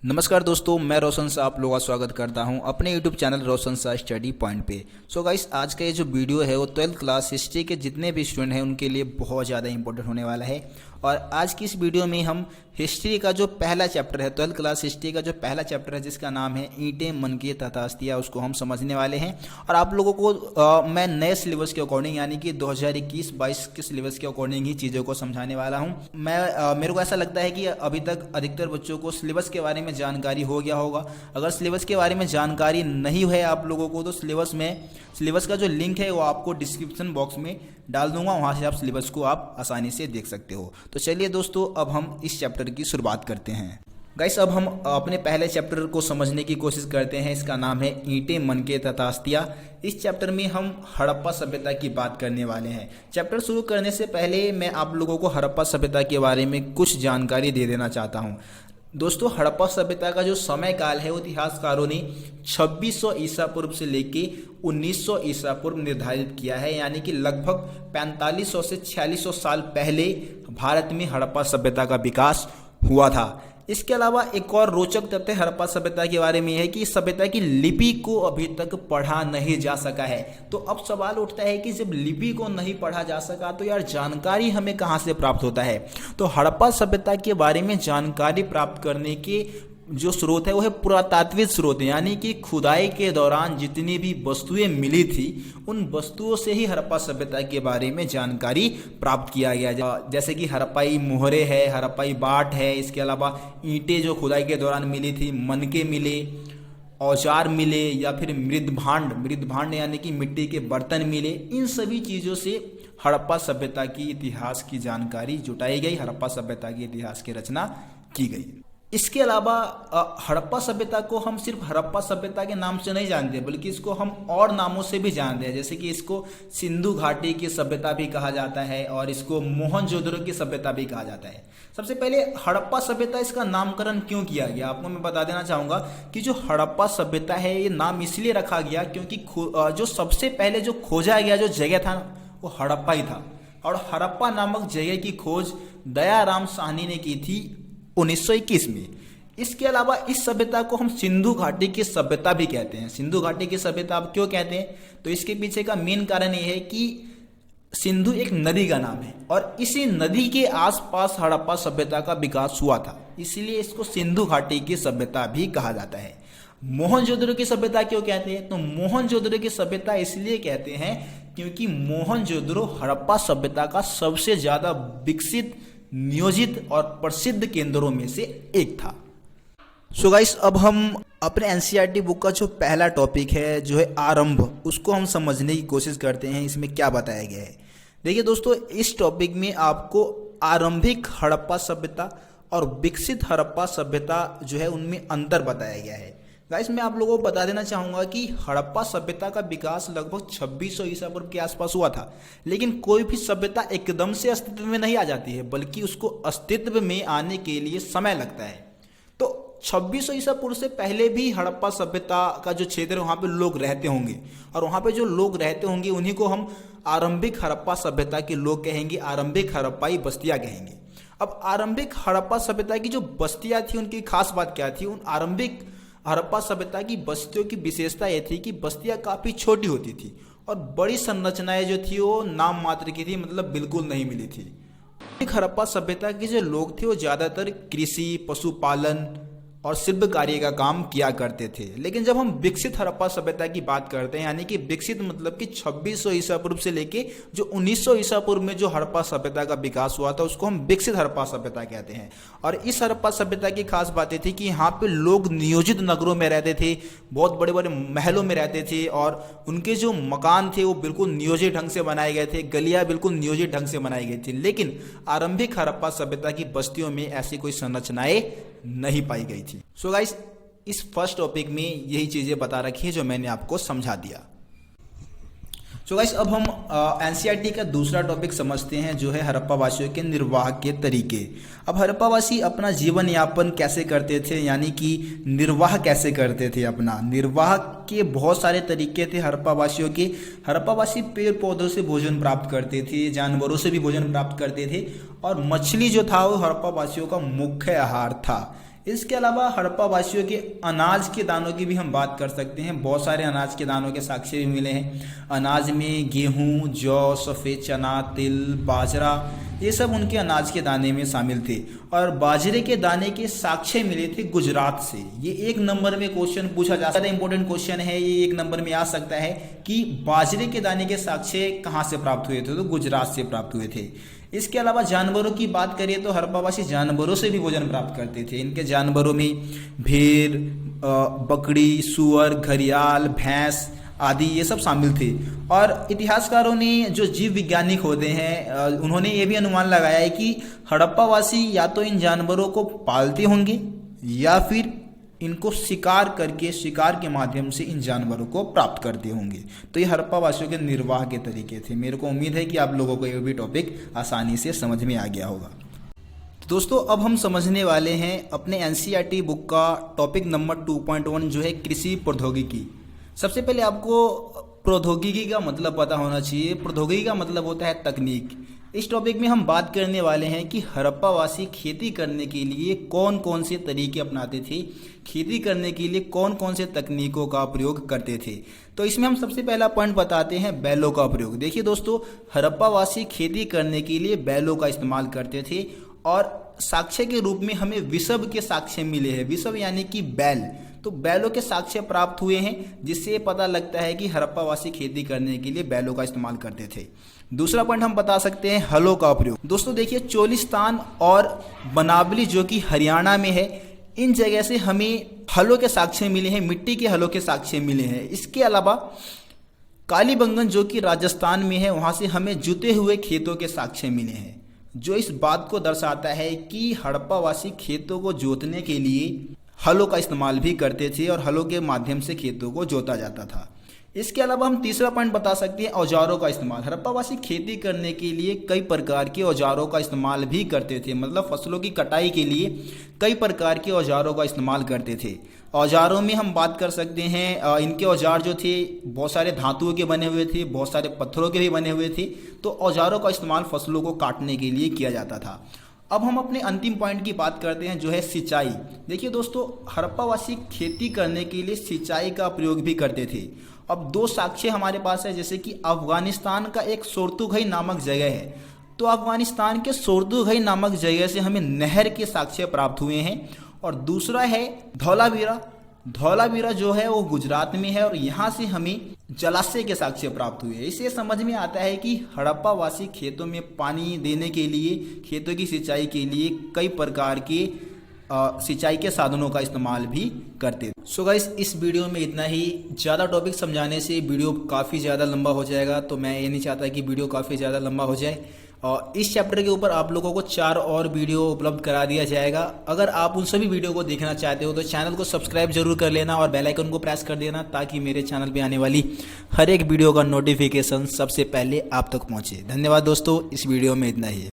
नमस्कार दोस्तों, मैं रोशन शाह आप लोगों का स्वागत करता हूं अपने YouTube चैनल रोशन शाह स्टडी पॉइंट पे। सो गाइस, आज का ये जो वीडियो है वो 12th क्लास हिस्ट्री के जितने भी स्टूडेंट हैं उनके लिए बहुत ज़्यादा इंपॉर्टेंट होने वाला है। और आज की इस वीडियो में हम हिस्ट्री का जो पहला चैप्टर है, 12th क्लास हिस्ट्री का जो पहला चैप्टर है जिसका नाम है ईंटें मन की तथास्तियाँ, उसको हम समझने वाले हैं। और आप लोगों को मैं नए सिलेबस के अकॉर्डिंग यानी कि 2021-22 के सिलेबस के अकॉर्डिंग ही चीज़ों को समझाने वाला हूँ। मेरे को ऐसा लगता है कि अभी तक अधिकतर बच्चों को सिलेबस के बारे में जानकारी हो गया होगा। अगर सिलेबस के बारे में जानकारी नहीं है आप लोगों को तो सिलेबस का जो लिंक है वो आपको डिस्क्रिप्शन बॉक्स में डाल दूंगा, वहाँ से आप सिलेबस को आप आसानी से देख सकते हो। तो चलिए दोस्तों, अब हम इस चैप्टर की शुरुआत करते हैं। गाइस, अब हम अपने पहले चैप्टर को समझने की कोशिश करते हैं। इसका नाम है ईंटें मन के तथास्तियाँ। इस चैप्टर में हम हड़प्पा सभ्यता की बात करने वाले हैं। चैप्टर शुरू करने से पहले मैं आप लोगों को हड़प्पा सभ्यता के बारे में कुछ जानकारी दे देना चाहता हूँ। दोस्तों, हड़प्पा सभ्यता का जो समय काल है वो इतिहासकारों ने 2600 ईसा पूर्व से लेके 1900 ईसा पूर्व निर्धारित किया है, यानी कि लगभग 4500 से 4600 साल पहले भारत में हड़प्पा सभ्यता का विकास हुआ था। इसके अलावा एक और रोचक तथ्य हड़प्पा सभ्यता के बारे में है कि इस सभ्यता की लिपि को अभी तक पढ़ा नहीं जा सका है। तो अब सवाल उठता है कि जब लिपि को नहीं पढ़ा जा सका तो यार जानकारी हमें कहाँ से प्राप्त होता है। तो हड़प्पा सभ्यता के बारे में जानकारी प्राप्त करने के जो स्रोत है वो है पुरातात्विक स्रोत, यानी कि खुदाई के दौरान जितनी भी वस्तुएं मिली थी उन वस्तुओं से ही हड़प्पा सभ्यता के बारे में जानकारी प्राप्त किया गया। जैसे कि हड़प्पाई मोहरे है, हड़प्पाई बाट है, इसके अलावा ईंटें जो खुदाई के दौरान मिली थी, मनके मिले, औजार मिले, या फिर मृदभांड यानी कि मिट्टी के बर्तन मिले। इन सभी चीज़ों से हड़प्पा सभ्यता की इतिहास की जानकारी जुटाई गई, हड़प्पा सभ्यता की इतिहास की रचना की गई। इसके अलावा हड़प्पा सभ्यता को हम सिर्फ हड़प्पा सभ्यता के नाम से नहीं जानते, बल्कि इसको हम और नामों से भी जानते हैं। जैसे कि इसको सिंधु घाटी की सभ्यता भी कहा जाता है और इसको मोहनजोदड़ो की सभ्यता भी कहा जाता है। सबसे पहले हड़प्पा सभ्यता, इसका नामकरण क्यों किया गया आपको मैं बता देना चाहूँगा कि जो हड़प्पा सभ्यता है ये नाम इसलिए रखा गया क्योंकि जो सबसे पहले जो खोजा गया जो जगह था वो हड़प्पा ही था। और हड़प्पा नामक जगह की खोज दयाराम साहनी ने की थी 1921 में। इसके अलावा इस सभ्यता को हम सिंधु घाटी की सभ्यता भी कहते हैं। सिंधु घाटी की सभ्यता आप क्यों कहते हैं, तो इसके पीछे का मेन कारण ये है कि सिंधु एक नदी का नाम है और इसी नदी के आसपास हड़प्पा सभ्यता का विकास हुआ था, इसीलिए इसको सिंधु घाटी की सभ्यता भी कहा जाता है। मोहनजोदड़ो की सभ्यता क्यों कहते हैं, तो मोहनजोदड़ो की सभ्यता इसलिए कहते हैं क्योंकि मोहनजोदड़ो हड़प्पा सभ्यता का सबसे ज्यादा विकसित, नियोजित और प्रसिद्ध केंद्रों में से एक था। सो गाइस, अब हम अपने एनसीईआरटी बुक का जो पहला टॉपिक है जो है आरंभ, उसको हम समझने की कोशिश करते हैं इसमें क्या बताया गया है। देखिए दोस्तों, इस टॉपिक में आपको आरंभिक हड़प्पा सभ्यता और विकसित हड़प्पा सभ्यता जो है उनमें अंतर बताया गया है। गाइस, मैं आप लोगों को बता देना चाहूँगा कि हड़प्पा सभ्यता का विकास लगभग 2600 ईसा पूर्व के आसपास हुआ था। लेकिन कोई भी सभ्यता एकदम से अस्तित्व में नहीं आ जाती है, बल्कि उसको अस्तित्व में आने के लिए समय लगता है। तो 2600 ईसा पूर्व से पहले भी हड़प्पा सभ्यता का जो क्षेत्र है वहाँ पे लोग रहते होंगे, और वहाँ पे जो लोग रहते होंगे उन्हीं को हम आरंभिक हड़प्पा सभ्यता के लोग कहेंगे, आरंभिक हड़प्पाई बस्तियाँ कहेंगे। अब आरंभिक हड़प्पा सभ्यता की जो बस्तियाँ थी उनकी खास बात क्या थी, उन आरंभिक हड़प्पा सभ्यता की बस्तियों की विशेषता यह थी कि बस्तियां काफी छोटी होती थी और बड़ी संरचनाएं जो थी वो नाम मात्र की थी, मतलब बिल्कुल नहीं मिली थी। हड़प्पा सभ्यता के जो लोग थे वो ज्यादातर कृषि, पशुपालन और शिल्प कार्य का काम किया करते थे। लेकिन जब हम विकसित हड़प्पा सभ्यता की बात करते हैं, यानी कि विकसित मतलब कि 2600 ईसा पूर्व से लेके जो 1900 ईसा पूर्व में जो हड़प्पा सभ्यता का विकास हुआ था उसको हम विकसित हड़प्पा सभ्यता कहते हैं। और इस हड़प्पा सभ्यता की खास बातें थी कि यहाँ पे लोग नियोजित नगरों में रहते थे, बहुत बड़े बड़े महलों में रहते थे और उनके जो मकान थे वो बिल्कुल नियोजित ढंग से बनाए गए थे, गलियाँ बिल्कुल नियोजित ढंग से बनाई गई थी। लेकिन आरंभिक हड़प्पा सभ्यता की बस्तियों में ऐसी कोई संरचनाएं नहीं पाई गई थी। सो गाइस, इस फर्स्ट टॉपिक में यही चीजें बता रखी है जो मैंने आपको समझा दिया। सो गाइस, अब हम एनसीईआरटी का दूसरा टॉपिक समझते हैं जो है हड़प्पा वासियों के निर्वाह के तरीके। अब हड़प्पावासी अपना जीवन यापन कैसे करते थे, यानी कि निर्वाह कैसे करते थे। अपना निर्वाह के बहुत सारे तरीके थे हड़प्पावासियों के। हड़प्पावासी पेड़ पौधों से भोजन प्राप्त करते थे, जानवरों से भी भोजन प्राप्त करते थे और मछली जो था वो हड़प्पावासियों का मुख्य आहार था। इसके अलावा हड़प्पा वासियों के अनाज के दानों की भी हम बात कर सकते हैं। बहुत सारे अनाज के दानों के साक्ष्य भी मिले हैं। अनाज में गेहूं, जौ, सफ़ेद चना, तिल, बाजरा, ये सब उनके अनाज के दाने में शामिल थे। और बाजरे के दाने के साक्ष्य मिले थे गुजरात से। ये 1 नंबर में क्वेश्चन पूछा जा सकता है, इंपॉर्टेंट क्वेश्चन है ये, 1 नंबर में आ सकता है कि बाजरे के दाने के साक्ष्य कहाँ से प्राप्त हुए थे, तो गुजरात से प्राप्त हुए थे। इसके अलावा जानवरों की बात करिए तो हड़प्पावासी जानवरों से भी भोजन प्राप्त करते थे। इनके जानवरों में भेड़, बकरी, सुअर, घड़ियाल, भैंस आदि ये सब शामिल थे। और इतिहासकारों ने, जो जीव वैज्ञानिक होते हैं, उन्होंने ये भी अनुमान लगाया है कि हड़प्पावासी या तो इन जानवरों को पालते होंगे या फिर इनको शिकार करके, शिकार के माध्यम से इन जानवरों को प्राप्त करते होंगे। तो ये हड़प्पावासियों के निर्वाह के तरीके थे। मेरे को उम्मीद है कि आप लोगों को ये भी टॉपिक आसानी से समझ में आ गया होगा। दोस्तों अब हम समझने वाले हैं अपने एनसीईआरटी बुक का टॉपिक नंबर 2.1 जो है कृषि प्रौद्योगिकी। सबसे पहले आपको प्रौद्योगिकी का मतलब पता होना चाहिए। प्रौद्योगिकी का मतलब होता है तकनीक। इस टॉपिक में हम बात करने वाले हैं कि हड़प्पावासी खेती करने के लिए कौन कौन से तरीके अपनाते थे, खेती करने के लिए कौन कौन से तकनीकों का प्रयोग करते थे। तो इसमें हम सबसे पहला पॉइंट बताते हैं बैलों का प्रयोग। देखिए दोस्तों, हड़प्पावासी खेती करने के लिए बैलों का इस्तेमाल करते थे और साक्ष्य के रूप में हमें विषव के साक्ष्य मिले हैं। विषव यानी कि बैल, तो बैलों के साक्ष्य प्राप्त हुए हैं, जिससे पता लगता है कि हड़प्पावासी खेती करने के लिए बैलों का इस्तेमाल करते थे। दूसरा पॉइंट हम बता सकते हैं हलों का प्रयोग। दोस्तों देखिए, चोलिस्तान और बनावली जो कि हरियाणा में है, इन जगह से हमें हलों के साक्ष्य मिले हैं, मिट्टी के हलों के साक्ष्य मिले हैं। इसके अलावा कालीबंगन जो कि राजस्थान में है, वहाँ से हमें जुते हुए खेतों के साक्ष्य मिले हैं, जो इस बात को दर्शाता है कि हड़प्पावासी खेतों को जोतने के लिए हलों का इस्तेमाल भी करते थे और हलों के माध्यम से खेतों को जोता जाता था। इसके अलावा हम तीसरा पॉइंट बता सकते हैं औजारों का इस्तेमाल। हड़प्पावासी खेती करने के लिए कई प्रकार के औजारों का इस्तेमाल भी करते थे, मतलब फसलों की कटाई के लिए कई प्रकार के औजारों का इस्तेमाल करते थे। औजारों में हम बात कर सकते हैं, इनके औजार जो थे बहुत सारे धातुओं के बने हुए थे, बहुत सारे पत्थरों के भी बने हुए थे। तो औजारों का इस्तेमाल फसलों को काटने के लिए किया जाता था। अब हम अपने अंतिम पॉइंट की बात करते हैं, जो है सिंचाई। देखिए दोस्तों, हड़प्पावासी खेती करने के लिए सिंचाई का प्रयोग भी करते थे। अब 2 साक्ष्य हमारे पास है, जैसे कि अफगानिस्तान का एक सोर्तुघई नामक जगह है, तो अफगानिस्तान के सोर्तुघई नामक जगह से हमें नहर के साक्ष्य प्राप्त हुए हैं। और दूसरा है धौलावीरा। धौलावीरा जो है वो गुजरात में है और यहाँ से हमें जलाशय के साक्ष्य प्राप्त हुए। इससे समझ में आता है कि हड़प्पावासी खेतों में पानी देने के लिए, खेतों की सिंचाई के लिए कई प्रकार के सिंचाई के साधनों का इस्तेमाल भी करते। सो गाइस, इस वीडियो में इतना ही। ज़्यादा टॉपिक समझाने से वीडियो काफ़ी ज़्यादा लंबा हो जाएगा, तो मैं ये नहीं चाहता कि वीडियो काफ़ी ज़्यादा लंबा हो जाए। और इस चैप्टर के ऊपर आप लोगों को 4 और वीडियो उपलब्ध करा दिया जाएगा। अगर आप उन सभी वीडियो को देखना चाहते हो तो चैनल को सब्सक्राइब जरूर कर लेना और बेल आइकन को प्रेस कर देना, ताकि मेरे चैनल पे आने वाली हर एक वीडियो का नोटिफिकेशन सबसे पहले आप तक पहुंचे। धन्यवाद दोस्तों, इस वीडियो में इतना ही।